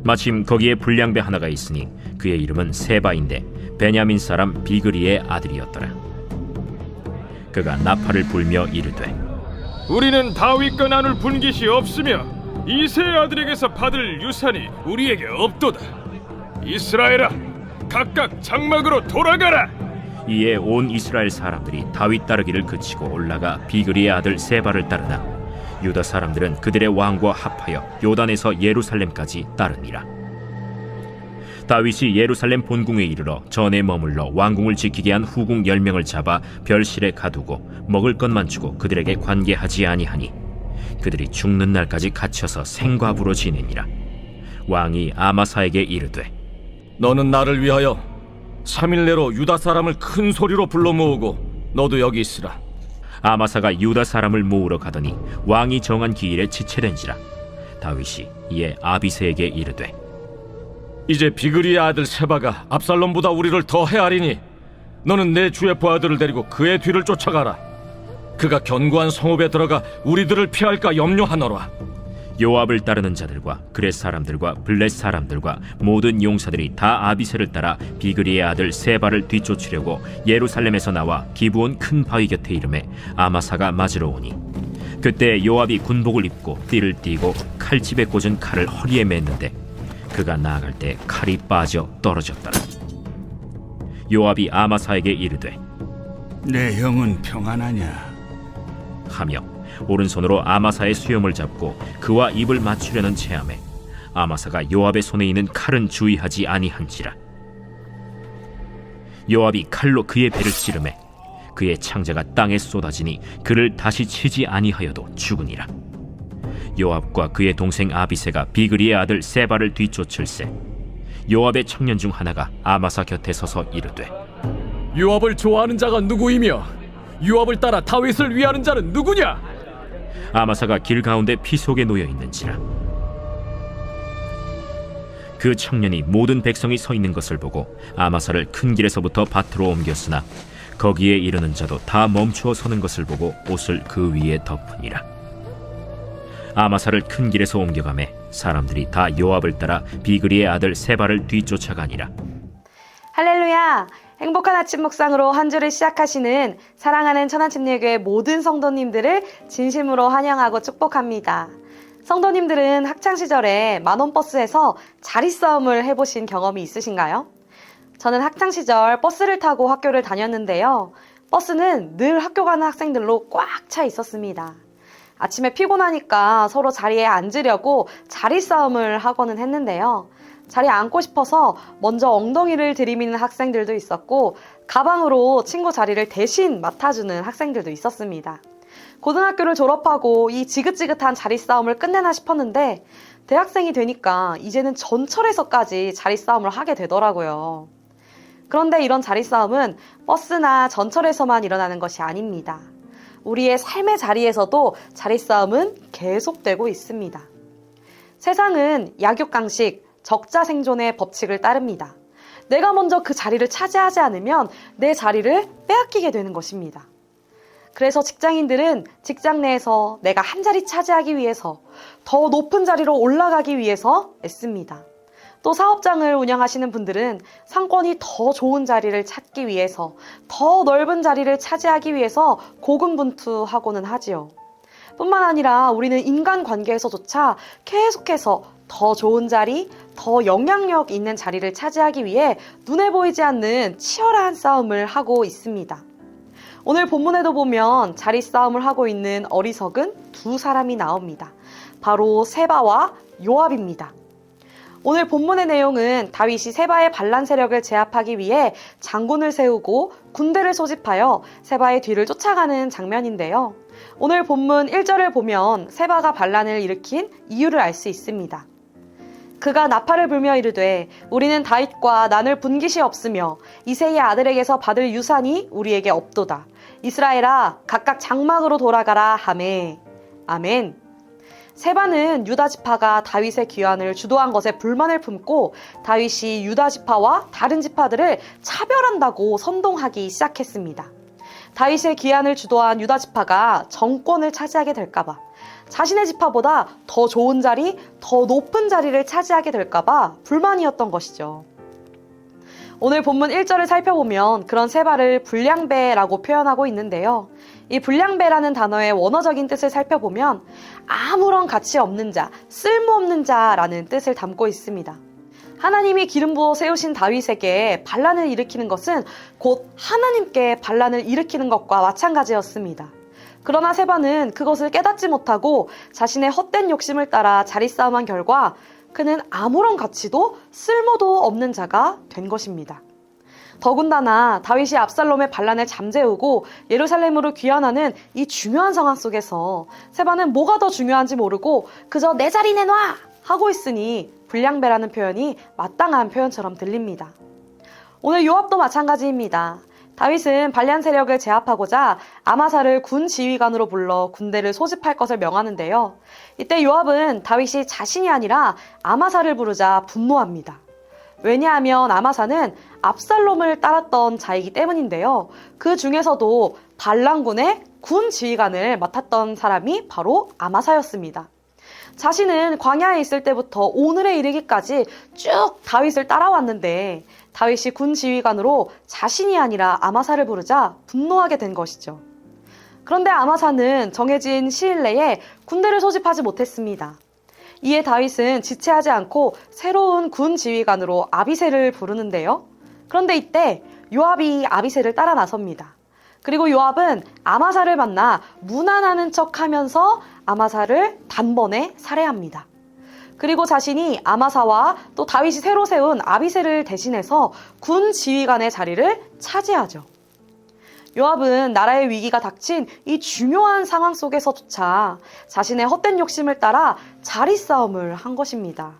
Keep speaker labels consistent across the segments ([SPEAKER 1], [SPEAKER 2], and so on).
[SPEAKER 1] 마침 거기에 불량배 하나가 있으니 그의 이름은 세바인데 베냐민 사람 비그리의 아들이었더라. 그가 나팔을 불며 이르되
[SPEAKER 2] 우리는 다윗과 나눌 분깃이 없으며 이새의 아들에게서 받을 유산이 우리에게 없도다. 이스라엘아, 각각 장막으로 돌아가라.
[SPEAKER 1] 이에 온 이스라엘 사람들이 다윗 따르기를 그치고 올라가 비그리의 아들 세바를 따르나 유다 사람들은 그들의 왕과 합하여 요단에서 예루살렘까지 따르니라. 다윗이 예루살렘 본궁에 이르러 전에 머물러 왕궁을 지키게 한 후궁 10명을 잡아 별실에 가두고 먹을 것만 주고 그들에게 관계하지 아니하니 그들이 죽는 날까지 갇혀서 생과부로 지내니라. 왕이 아마사에게 이르되
[SPEAKER 3] 너는 나를 위하여 3일 내로 유다 사람을 큰 소리로 불러 모으고 너도 여기 있으라.
[SPEAKER 1] 아마사가 유다 사람을 모으러 가더니 왕이 정한 기일에 지체된지라. 다윗이 이에 아비새에게 이르되
[SPEAKER 3] 이제 비그리의 아들 세바가 압살롬보다 우리를 더 헤아리니 너는 내 주의 부하들을 데리고 그의 뒤를 쫓아가라. 그가 견고한 성읍에 들어가 우리들을 피할까 염려하노라.
[SPEAKER 1] 요압을 따르는 자들과 그렛 사람들과 블렛 사람들과 모든 용사들이 다 아비새를 따라 비그리의 아들 세바를 뒤쫓으려고 예루살렘에서 나와 기브온 큰 바위 곁에 이르매 아마사가 맞으러 오니 그때 요압이 군복을 입고 띠를 띠고 칼집에 꽂은 칼을 허리에 맸는데 그가 나아갈 때 칼이 빠져 떨어졌더라. 요압이 아마사에게 이르되
[SPEAKER 4] 내 형은 평안하냐?
[SPEAKER 1] 하며 오른손으로 아마사의 수염을 잡고 그와 입을 맞추려는 체함에 아마사가 요압의 손에 있는 칼은 주의하지 아니한지라. 요압이 칼로 그의 배를 찌르매 그의 창자가 땅에 쏟아지니 그를 다시 치지 아니하여도 죽으니라. 요압과 그의 동생 아비새가 비그리의 아들 세바를 뒤쫓을세 요압의 청년 중 하나가 아마사 곁에 서서 이르되
[SPEAKER 5] 요압을 좋아하는 자가 누구이며 요압을 따라 다윗을 위하는 자는 누구냐?
[SPEAKER 1] 아마사가 길 가운데 피 속에 놓여 있는지라. 그 청년이 모든 백성이 서 있는 것을 보고 아마사를 큰 길에서부터 밭으로 옮겼으나 거기에 이르는 자도 다 멈추어 서는 것을 보고 옷을 그 위에 덮으니라. 아마사를 큰 길에서 옮겨가매 사람들이 다 요압을 따라 비그리의 아들 세바를 뒤쫓아가니라.
[SPEAKER 6] 할렐루야! 행복한 아침 묵상으로 한 주를 시작하시는 사랑하는 천안침례교회 모든 성도님들을 진심으로 환영하고 축복합니다. 성도님들은 학창시절에 만원버스에서 자리싸움을 해보신 경험이 있으신가요? 저는 학창시절 버스를 타고 학교를 다녔는데요. 버스는 늘 학교 가는 학생들로 꽉 차 있었습니다. 아침에 피곤하니까 서로 자리에 앉으려고 자리싸움을 하고는 했는데요. 자리에 앉고 싶어서 먼저 엉덩이를 들이미는 학생들도 있었고 가방으로 친구 자리를 대신 맡아주는 학생들도 있었습니다. 고등학교를 졸업하고 이 지긋지긋한 자리싸움을 끝내나 싶었는데 대학생이 되니까 이제는 전철에서까지 자리싸움을 하게 되더라고요. 그런데 이런 자리싸움은 버스나 전철에서만 일어나는 것이 아닙니다. 우리의 삶의 자리에서도 자리싸움은 계속되고 있습니다. 세상은 약육강식, 적자생존의 법칙을 따릅니다. 내가 먼저 그 자리를 차지하지 않으면 내 자리를 빼앗기게 되는 것입니다. 그래서 직장인들은 직장 내에서 내가 한 자리 차지하기 위해서 더 높은 자리로 올라가기 위해서 애씁니다. 또 사업장을 운영하시는 분들은 상권이 더 좋은 자리를 찾기 위해서 더 넓은 자리를 차지하기 위해서 고군분투하고는 하지요. 뿐만 아니라 우리는 인간관계에서조차 계속해서 더 좋은 자리, 더 영향력 있는 자리를 차지하기 위해 눈에 보이지 않는 치열한 싸움을 하고 있습니다. 오늘 본문에도 보면 자리 싸움을 하고 있는 어리석은 두 사람이 나옵니다. 바로 세바와 요압입니다. 오늘 본문의 내용은 다윗이 세바의 반란 세력을 제압하기 위해 장군을 세우고 군대를 소집하여 세바의 뒤를 쫓아가는 장면인데요. 오늘 본문 1절을 보면 세바가 반란을 일으킨 이유를 알 수 있습니다. 그가 나팔을 불며 이르되 우리는 다윗과 나눌 분깃이 없으며 이새의 아들에게서 받을 유산이 우리에게 없도다. 이스라엘아 각각 장막으로 돌아가라 하매. 아멘. 세바는 유다 지파가 다윗의 귀환을 주도한 것에 불만을 품고 다윗이 유다 지파와 다른 지파들을 차별한다고 선동하기 시작했습니다. 다윗의 귀환을 주도한 유다 지파가 정권을 차지하게 될까봐 자신의 지파보다 더 좋은 자리, 더 높은 자리를 차지하게 될까봐 불만이었던 것이죠. 오늘 본문 1절을 살펴보면 그런 세바를 불량배라고 표현하고 있는데요. 이 불량배라는 단어의 원어적인 뜻을 살펴보면 아무런 가치 없는 자, 쓸모없는 자라는 뜻을 담고 있습니다. 하나님이 기름 부어 세우신 다윗에게 반란을 일으키는 것은 곧 하나님께 반란을 일으키는 것과 마찬가지였습니다. 그러나 세바는 그것을 깨닫지 못하고 자신의 헛된 욕심을 따라 자리싸움한 결과 그는 아무런 가치도 쓸모도 없는 자가 된 것입니다. 더군다나 다윗이 압살롬의 반란을 잠재우고 예루살렘으로 귀환하는 이 중요한 상황 속에서 세바는 뭐가 더 중요한지 모르고 그저 내 자리 내놔 하고 있으니 불량배라는 표현이 마땅한 표현처럼 들립니다. 오늘 요압도 마찬가지입니다. 다윗은 반란 세력을 제압하고자 아마사를 군 지휘관으로 불러 군대를 소집할 것을 명하는데요. 이때 요압은 다윗이 자신이 아니라 아마사를 부르자 분노합니다. 왜냐하면 아마사는 압살롬을 따랐던 자이기 때문인데요. 그 중에서도 반란군의 군 지휘관을 맡았던 사람이 바로 아마사였습니다. 자신은 광야에 있을 때부터 오늘에 이르기까지 쭉 다윗을 따라왔는데 다윗이 군 지휘관으로 자신이 아니라 아마사를 부르자 분노하게 된 것이죠. 그런데 아마사는 정해진 시일 내에 군대를 소집하지 못했습니다. 이에 다윗은 지체하지 않고 새로운 군 지휘관으로 아비새를 부르는데요. 그런데 이때 요압이 아비새를 따라 나섭니다. 그리고 요압은 아마사를 만나 무난하는 척하면서 아마사를 단번에 살해합니다. 그리고 자신이 아마사와 또 다윗이 새로 세운 아비새를 대신해서 군 지휘관의 자리를 차지하죠. 요압은 나라의 위기가 닥친 이 중요한 상황 속에서조차 자신의 헛된 욕심을 따라 자리싸움을 한 것입니다.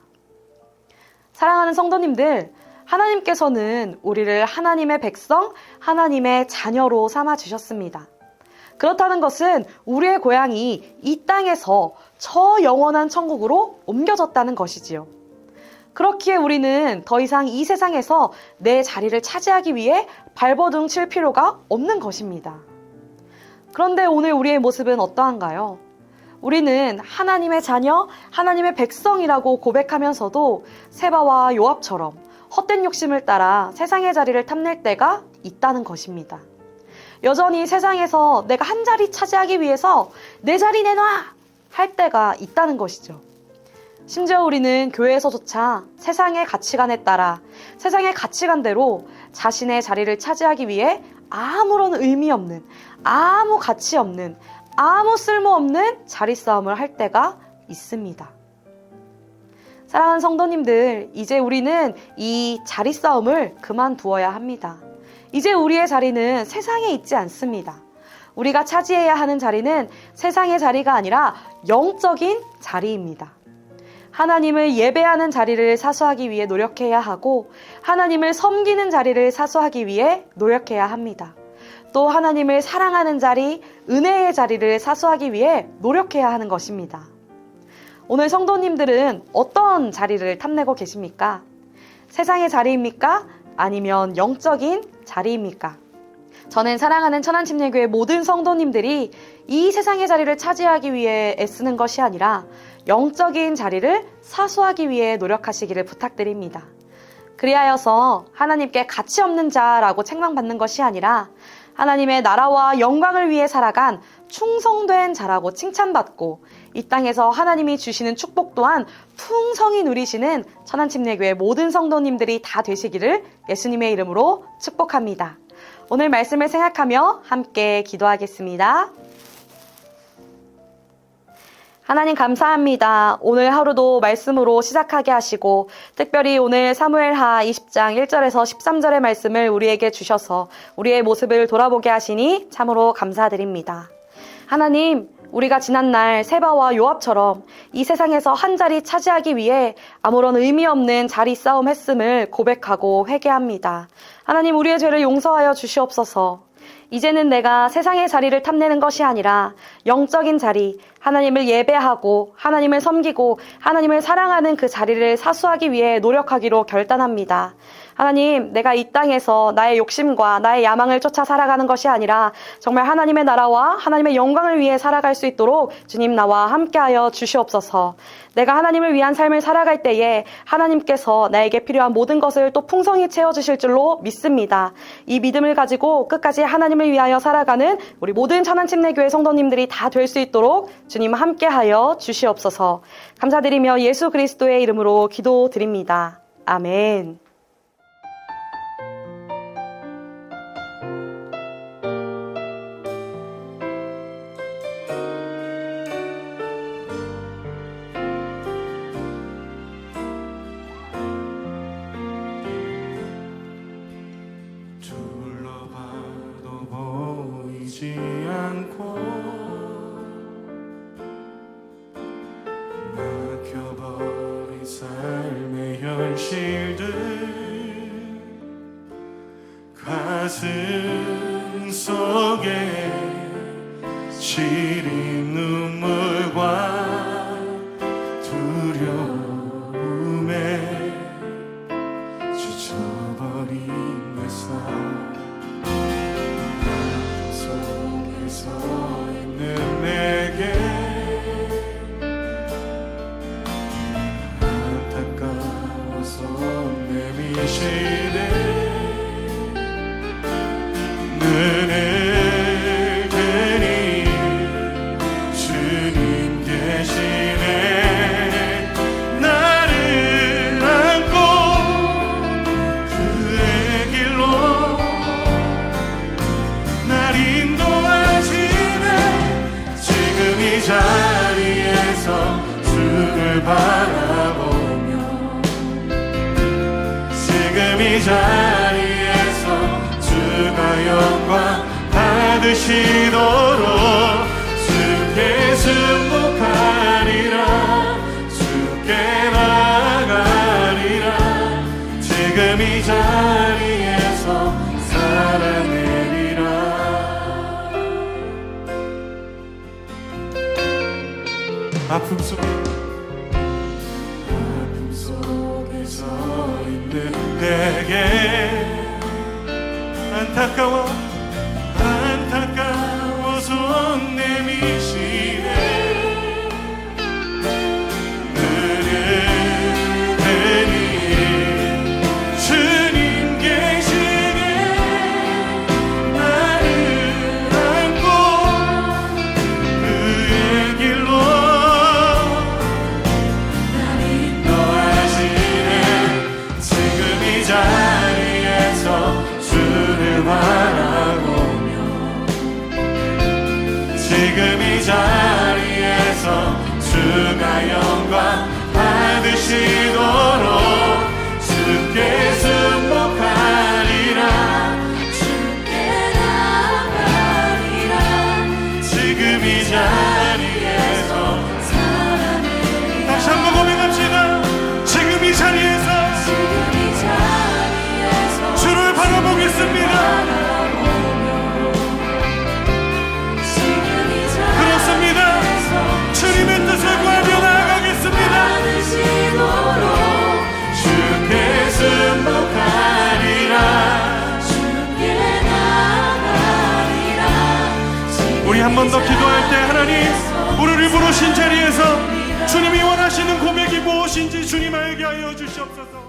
[SPEAKER 6] 사랑하는 성도님들, 하나님께서는 우리를 하나님의 백성, 하나님의 자녀로 삼아주셨습니다. 그렇다는 것은 우리의 고향이 이 땅에서 저 영원한 천국으로 옮겨졌다는 것이지요. 그렇기에 우리는 더 이상 이 세상에서 내 자리를 차지하기 위해 발버둥 칠 필요가 없는 것입니다. 그런데 오늘 우리의 모습은 어떠한가요? 우리는 하나님의 자녀, 하나님의 백성이라고 고백하면서도 세바와 요압처럼 헛된 욕심을 따라 세상의 자리를 탐낼 때가 있다는 것입니다. 여전히 세상에서 내가 한 자리 차지하기 위해서 내 자리 내놔! 할 때가 있다는 것이죠. 심지어 우리는 교회에서조차 세상의 가치관에 따라 세상의 가치관대로 자신의 자리를 차지하기 위해 아무런 의미 없는, 아무 가치 없는, 아무 쓸모없는 자리싸움을 할 때가 있습니다. 사랑하는 성도님들, 이제 우리는 이 자리싸움을 그만두어야 합니다. 이제 우리의 자리는 세상에 있지 않습니다. 우리가 차지해야 하는 자리는 세상의 자리가 아니라 영적인 자리입니다. 하나님을 예배하는 자리를 사수하기 위해 노력해야 하고 하나님을 섬기는 자리를 사수하기 위해 노력해야 합니다. 또 하나님을 사랑하는 자리, 은혜의 자리를 사수하기 위해 노력해야 하는 것입니다. 오늘 성도님들은 어떤 자리를 탐내고 계십니까? 세상의 자리입니까? 아니면 영적인 자리입니까? 저는 사랑하는 천안침례교회 모든 성도님들이 이 세상의 자리를 차지하기 위해 애쓰는 것이 아니라 영적인 자리를 사수하기 위해 노력하시기를 부탁드립니다. 그리하여서 하나님께 가치 없는 자라고 책망받는 것이 아니라 하나님의 나라와 영광을 위해 살아간 충성된 자라고 칭찬받고 이 땅에서 하나님이 주시는 축복 또한 풍성히 누리시는 천안침례교회 모든 성도님들이 다 되시기를 예수님의 이름으로 축복합니다. 오늘 말씀을 생각하며 함께 기도하겠습니다. 하나님 감사합니다. 오늘 하루도 말씀으로 시작하게 하시고 특별히 오늘 사무엘하 20장 1절에서 13절의 말씀을 우리에게 주셔서 우리의 모습을 돌아보게 하시니 참으로 감사드립니다. 하나님, 우리가 지난날 세바와 요압처럼 이 세상에서 한 자리 차지하기 위해 아무런 의미 없는 자리 싸움 했음을 고백하고 회개합니다. 하나님, 우리의 죄를 용서하여 주시옵소서. 이제는 내가 세상의 자리를 탐내는 것이 아니라 영적인 자리, 하나님을 예배하고 하나님을 섬기고 하나님을 사랑하는 그 자리를 사수하기 위해 노력하기로 결단합니다. 하나님, 내가 이 땅에서 나의 욕심과 나의 야망을 쫓아 살아가는 것이 아니라 정말 하나님의 나라와 하나님의 영광을 위해 살아갈 수 있도록 주님 나와 함께하여 주시옵소서. 내가 하나님을 위한 삶을 살아갈 때에 하나님께서 나에게 필요한 모든 것을 또 풍성히 채워주실 줄로 믿습니다. 이 믿음을 가지고 끝까지 하나님을 위하여 살아가는 우리 모든 천안침례교회 성도님들이 다 될 수 있도록 주님 함께하여 주시옵소서. 감사드리며 예수 그리스도의 이름으로 기도드립니다. 아멘.
[SPEAKER 7] 둘러봐도 보이지 않고 막혀버린 삶의 현실들 가슴 속에 시린 눈물과 두려움에 지쳐버린 내 삶 속에 서 있는 내게 안타까워서 내미시네 눈을 뜨니 주님 계시네 나를 안고 그의 길로 날 인도하시네 지금 이 자리에서 주를 바라보며 지금 이 자리에서 주가 영광 받으시도록 주께 승복하리라 주께 나가리라 지금 이 자리에서 살아내리라 아픔 속에 서 있는 내게 안타까워서 내미시네 눈을 뜨니 주님 계시네 나를 안고 그의 길로 날 인도하시네 지금 이 자리에서 주를 바라보며 지금 이 자리에서 주가 영광 받으시도록 주께 승복하리라 주께 나가리라 지금 이 자리에서 살아내리라 다시 한번 고백합시다 지금 이 자리에서 주를 바라보겠습니다 그렇습니다 주님의 뜻을 구하며 나아가겠습니다 주께 승복하리라 우리 한 번 더 기도할 때 하나님 우리를 부르신 자리에서 주님이 원하시는 고백이 무엇인지 주님 알게 하여 주시옵소서.